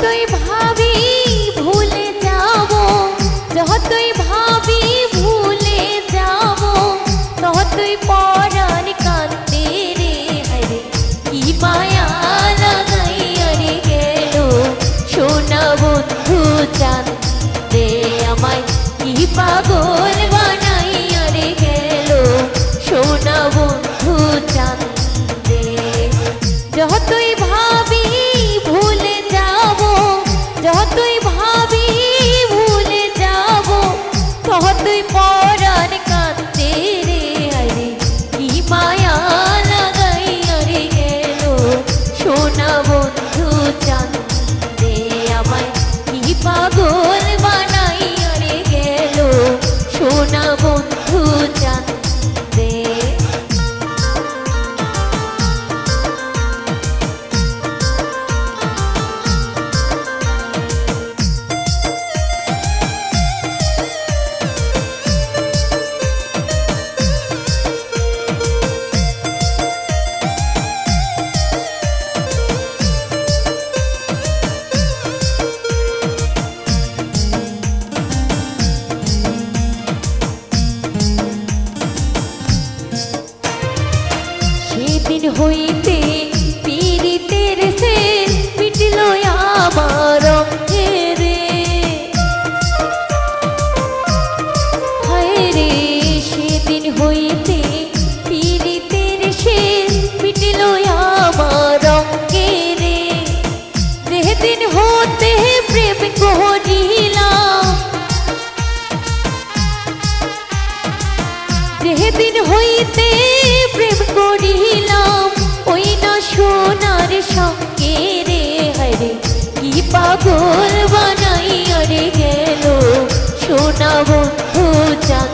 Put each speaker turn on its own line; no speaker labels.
যতই ভাবি ভুলে যাব, যতই ভাবি ভুলে যাব, ততই পরাণ কান্দে রে। হরে কি মায়া লাগাইয়া রে গেল সোনা বন্ধু চাঁদে, আমায় কি পাগল বানাইয়া রে গেল সোনা বন্ধু চাঁদে। যতই ভাবি ভুলে যাব, যতই ভাবি ভুলে যাব, ততই পরাণ কান্দে রে। হরে কি মায়া লাগাইয়া রে গেল সোনা বন্ধু চাঁদে, আমায় কি পাগল বানাইয়া রে গেল সোনা বন্ধু চাঁদে। সেদিন হইতে পীড়িতের সে মিটল আমার অঙ্গে রে। হায় রে সেদিন হইতে পীড়িতের সে মিটল আমার অঙ্গে রে। যেদিন হতে প্রেম করিলাম, যেদিন হইতে প্রেম করিলাম, ওই না সোনার সঙ্গে রে। হরে কি পাগল বানাইয়া রে গেল সোনা বন্ধু চাঁদ